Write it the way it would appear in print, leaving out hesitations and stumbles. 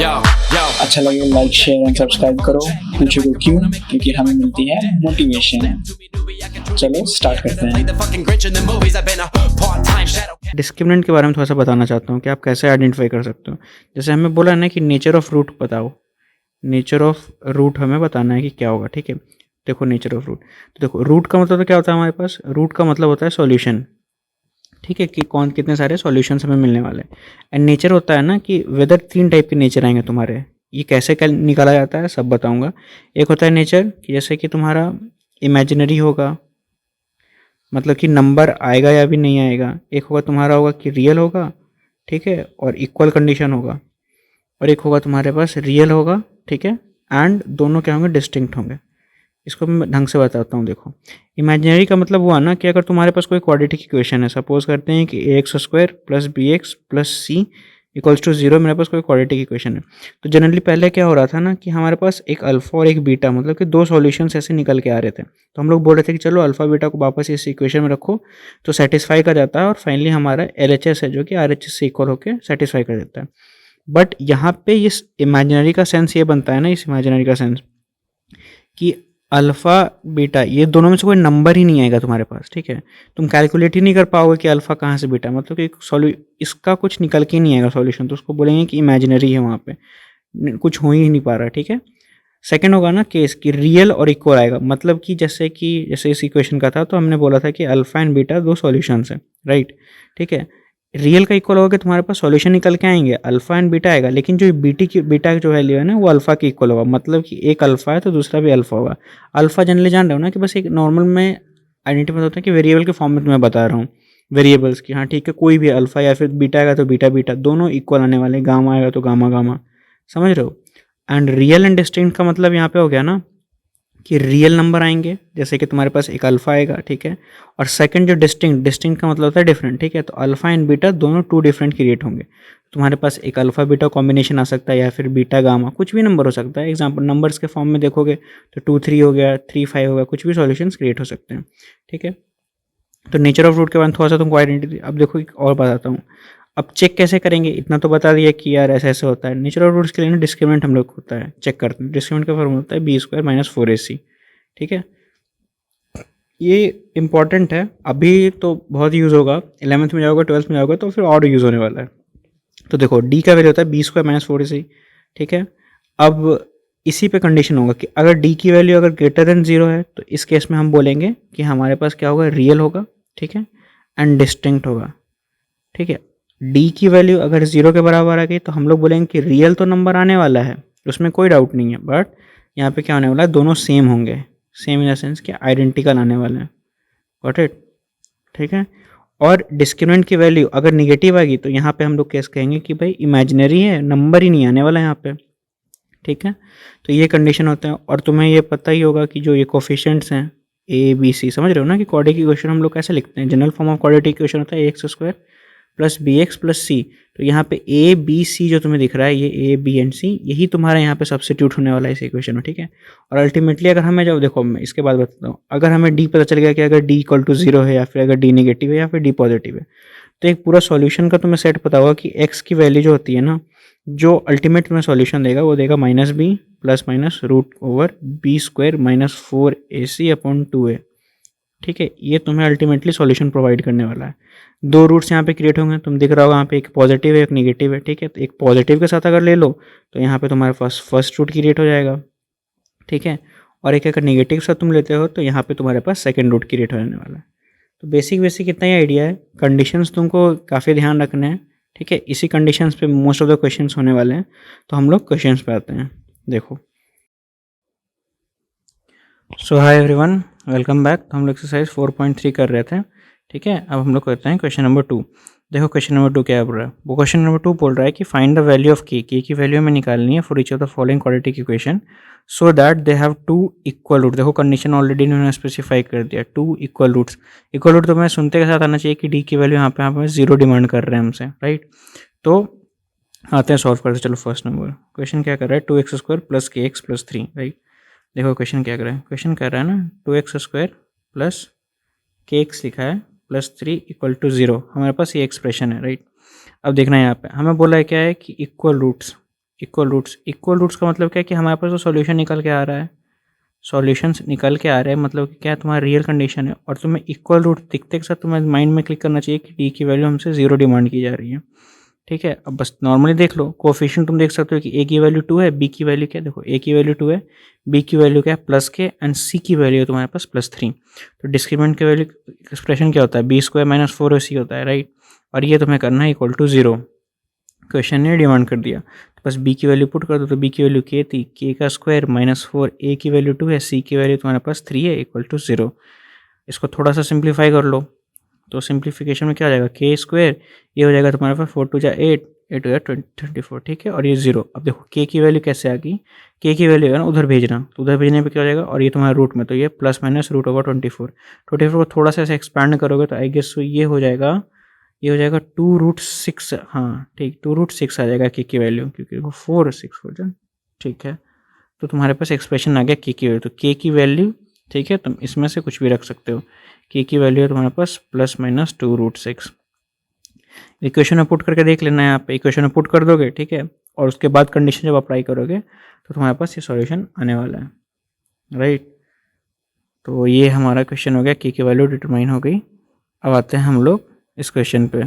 अच्छा लगे like share and subscribe करो। पूछो को क्यों? क्योंकि हमें मिलती है मोटिवेशन। चलो स्टार्ट करते हैं। डिस्क्रिमिनेंट के बारे में थोड़ा सा बताना चाहता हूँ कि आप कैसे आइडेंटिफाई कर सकते हो। जैसे हमें बोला ना कि नेचर ऑफ रूट बताओ, नेचर ऑफ रूट हमें बताना है कि क्या होगा। ठीक है, देखो नेचर ऑफ रूट, तो देखो रूट का मतलब तो क्या होता है हमारे पास, रूट का मतलब होता है सॉल्यूशन। ठीक है, कि कौन कितने सारे सॉल्यूशंस हमें मिलने वाले हैं। एंड नेचर होता है ना कि वेदर 3 टाइप के नेचर आएंगे तुम्हारे। ये कैसे निकाला जाता है सब बताऊंगा। एक होता है नेचर कि जैसे कि तुम्हारा इमेजिनरी होगा, मतलब कि नंबर आएगा या भी नहीं आएगा। एक होगा तुम्हारा होगा कि रियल होगा, ठीक है, और इक्वल कंडीशन होगा। और एक होगा तुम्हारे पास रियल होगा, ठीक है, एंड दोनों क्या होंगे, डिस्टिंक्ट होंगे। इसको मैं ढंग से बताता हूँ। देखो इमेजिनरी का मतलब हुआ ना कि अगर तुम्हारे पास कोई क्वाड्रेटिक इक्वेशन है, सपोज करते हैं कि a x square plus b x plus c equals to 0, मेरे पास कोई क्वाड्रेटिक इक्वेशन है। तो जनरली पहले क्या हो रहा था ना कि हमारे पास एक अल्फा और एक बीटा, मतलब कि 2 सॉल्यूशंस ऐसे निकल के आ रहे थे। तो हम लोग बोल रहे थे कि चलो अल्फा बीटा को वापस इस इक्वेशन में रखो तो सेटिस्फाई कर जाता है, और फाइनली हमारा LHS है जो कि RHS से इक्वल होकर सेटिस्फाई कर देता है। बट यहाँ पे इस इमेजिनरी का सेंस ये बनता है ना, इस इमेजिनरी का सेंस कि अल्फ़ा बीटा ये दोनों में से कोई नंबर ही नहीं आएगा तुम्हारे पास। ठीक है, तुम कैलकुलेट ही नहीं कर पाओगे कि अल्फ़ा कहाँ से बीटा, मतलब कि इसका कुछ निकल के नहीं आएगा सॉल्यूशन, तो उसको बोलेंगे कि इमेजिनरी है, वहाँ पे कुछ हो ही नहीं पा रहा। ठीक है, सेकंड होगा ना केस कि रियल और इक्वल आएगा, मतलब कि जैसे इस इक्वेशन का था तो हमने बोला था कि अल्फ़ा एंड बीटा 2 सॉल्यूशंस हैं, राइट। ठीक है, रियल का इक्वल होगा कि तुम्हारे पास सॉल्यूशन निकल के आएंगे, अल्फा एंड बीटा आएगा, लेकिन जो बीटा की जो वैल्यू है ना वो अल्फा के इक्वल होगा, मतलब कि एक अल्फा है तो दूसरा भी अल्फा होगा। अल्फा जनरली जान रहे हो ना कि बस एक नॉर्मल में आइडेंटिफाई होता है कि वेरिएबल के फॉर्म में तुम्हें बता रहा हूँ, वेरिएबल्स की। हाँ ठीक है, कोई भी अल्फा या फिर बीटा आएगा तो बीटा बीटा दोनों इक्वल आने वाले, गामा आएगा तो गामा गामा, समझ रहे हो। एंड रियल एंड डिस्टिंक्ट का मतलब यहाँ पे हो गया ना कि रियल नंबर आएंगे, जैसे कि तुम्हारे पास एक अल्फा आएगा, ठीक है, और सेकंड जो डिस्टिंक्ट का मतलब होता है डिफरेंट। ठीक है, तो अल्फा एंड बीटा दोनों 2 डिफरेंट क्रिएट होंगे। तुम्हारे पास एक अल्फा बीटा कॉम्बिनेशन आ सकता है, या फिर बीटा गामा, कुछ भी नंबर हो सकता है। एग्जाम्पल नंबर्स के फॉर्म में देखोगे तो 2 3 हो गया, 3 5 हो गया, कुछ भी सॉल्यूशंस क्रिएट हो सकते हैं। ठीक है, तो नेचर ऑफ रूट के बाद थोड़ा सा तुमको आइडेंटिटी, अब देखो एक और बताता हूँ। अब चेक कैसे करेंगे, इतना तो बता दिया कि यार ऐसे ऐसे होता है। नेचर ऑफ रूट्स के लिए ना डिस्क्रिमिनेंट हम लोग होता है चेक करते हैं। डिस्क्रिमिनेंट का फॉर्म होता है b² - 4ac। ठीक है, ये इंपॉर्टेंट है, अभी तो बहुत यूज़ होगा, 11th में जाओगे 12th में जाओगे तो फिर और यूज़ होने वाला है। तो देखो डी का वैल्यू होता है b² - 4ac। ठीक है, अब इसी पे कंडीशन होगा कि अगर डी की वैल्यू अगर ग्रेटर देन 0 है तो इस केस में हम बोलेंगे कि हमारे पास क्या होगा, रियल होगा, ठीक है, एंड डिस्टिंक्ट होगा। ठीक है, डी की वैल्यू अगर 0 के बराबर आ गई तो हम लोग बोलेंगे कि रियल तो नंबर आने वाला है, उसमें कोई डाउट नहीं है, बट यहाँ पे क्या होने वाला है, दोनों सेम होंगे, सेम इन द सेंस कि आइडेंटिकल आने वाले हैं। Got it. ठीक है, और डिस्क्रिमिनेंट की वैल्यू अगर निगेटिव आएगी तो यहाँ पे हम लोग केस कहेंगे कि भाई इमेजिनरी है, नंबर ही नहीं आने वाला है यहाँ पे। ठीक है, तो ये कंडीशन होता है। और तुम्हें ये पता ही होगा कि जो ये कोफिशिएंट्स हैं A B C, समझ रहे हो ना कि क्वाड्रेटिक इक्वेशन हम लोग कैसे लिखते हैं। General form of quadratic equation होता है ax² plus bx plus c। तो यहाँ पे A B C जो तुम्हें दिख रहा है, ये A B एंड C, यही तुम्हारा यहाँ पे सब्सिट्यूट होने वाला है इस इक्वेशन में। ठीक है, और अल्टीमेटली अगर हमें, जब देखो मैं इसके बाद बताता हूँ, अगर हमें D पता चल गया कि अगर D इक्वल टू 0 है, या फिर अगर D नेगेटिव है, या फिर D पॉजिटिव है, तो एक पूरा सॉल्यूशन का तुम्हें सेट पता होगा कि x की वैल्यू जो होती है ना, जो अल्टीमेट में सॉल्यूशन देगा वो देगा -b plus minus √b² - 4ac/2a। ठीक है, ये तुम्हें अल्टीमेटली सॉल्यूशन प्रोवाइड करने वाला है। 2 रूट्स यहाँ पे क्रिएट होंगे, तुम दिख रहा होगा यहाँ पे, एक पॉजिटिव है एक नेगेटिव है। ठीक है, तो एक पॉजिटिव के साथ अगर ले लो तो यहाँ पे तुम्हारे पास फर्स्ट रूट क्रिएट हो जाएगा। ठीक है, और एक अगर नेगेटिव के साथ तुम लेते हो तो यहाँ पे तुम्हारे पास सेकंड रूट क्रिएट होने वाला है। तो बेसिक इतना ही आइडिया है। कंडीशंस तुमको काफ़ी ध्यान रखने हैं। ठीक है, इसी कंडीशंस पे मोस्ट ऑफ द क्वेश्चंस होने वाले हैं। तो हम लोग क्वेश्चंस पे आते हैं। देखो, सो हाय एवरीवन, वेलकम बैक। तो हम लोग एक्सरसाइज 4.3 कर रहे थे। ठीक है, अब हम लोग करते हैं क्वेश्चन नंबर 2। देखो क्वेश्चन नंबर 2 क्या बोल रहा है, वो क्वेश्चन नंबर 2 बोल रहा है कि फाइंड द वैल्यू ऑफ के की वैल्यू हमें निकालनी है for each of the following quadratic equation so that they have 2 equal root. देखो कंडीशन ऑलरेडी इन्होंने स्पेसिफाई कर दिया, 2 इक्वल रूट्स। इक्वल रूट तो मैं सुनते के साथ आना चाहिए कि डी की वैल्यू यहाँ पे 0 डिमांड कर रहे हैं हमसे, राइट। तो आते हैं सॉल्व करते। चलो फर्स्ट नंबर क्वेश्चन क्या कर रहा है, 2x² plus kx plus 3, right. देखो क्वेश्चन क्या कर रहा है, क्वेश्चन कर रहा है ना 2x² प्लस kx लिखा है प्लस 3 इक्वल टू 0। हमारे पास ये एक्सप्रेशन है, राइट। अब देखना है यहाँ पे हमें बोला है क्या है कि इक्वल इक्वल रूट्स का मतलब क्या है कि हमारे पास तो सॉल्यूशन निकल के आ रहा है, सॉल्यूशंस निकल के आ रहे हैं, मतलब कि क्या तुम्हारा रियल कंडीशन है और तुम्हें इक्वल रूट दिखते के साथ तुम्हें माइंड में क्लिक करना चाहिए कि डी की वैल्यू हमसे 0 डिमांड की जा रही है, ठीक है। अब बस नॉर्मली देख लो, कोफिशिएंट तुम देख सकते हो कि ए की वैल्यू 2 है, बी की वैल्यू क्या है, देखो ए की वैल्यू 2 है, बी की वैल्यू क्या है प्लस के, एंड सी की वैल्यू है तुम्हारे पास +3। तो डिस्क्रीमेंट की वैल्यू एक्सप्रेशन क्या होता है, b² - 4ac होता है, राइट। और ये तुम्हें करना है इक्वल टू 0, क्वेश्चन ने डिमांड कर दिया, तो बस b की वैल्यू पुट कर दो, तो b की वैल्यू k थी, k का स्क्वायर -4, a की वैल्यू 2 है, c की वैल्यू तुम्हारे पास 3 है, इक्वल टू 0। इसको थोड़ा सा सिंप्लीफाई कर लो, तो सिंप्लीफिकेशन में क्या हो जाएगा, k स्क्वायर, ये हो जाएगा तुम्हारे पास 4 × 2 = 8, 8 हो जाएगा 24, ठीक है। और ये 0, अब देखो k की वैल्यू कैसे आ गई, k की वैल्यू है ना उधर भेजना, तो उधर भेजने पे क्या हो जाएगा, और ये तुम्हारा रूट में, तो ये ±√24 को थोड़ा सा ऐसे एक्सपैंड करोगे तो आई गेस ये हो जाएगा 2√6, हाँ ठीक, 2√6 आ जाएगा k की वैल्यू, क्योंकि वो 4 6 हो जाए, ठीक है। तो तुम्हारे पास एक्सप्रेशन आ गया k की वैल्यू, तो k की वैल्यू, ठीक है, तुम इसमें से कुछ भी रख सकते हो, k की वैल्यू है तुम्हारे पास ±2√6। इक्वेशन में पुट करके देख लेना है, यहाँ पे इक्वेशन में पुट कर दोगे, ठीक है, और उसके बाद कंडीशन जब अप्लाई करोगे तो तुम्हारे पास ये सॉल्यूशन आने वाला है, राइट। तो ये हमारा क्वेश्चन हो गया, k की वैल्यू डिटरमाइन हो गई। अब आते हैं हम लोग इस क्वेश्चन पे।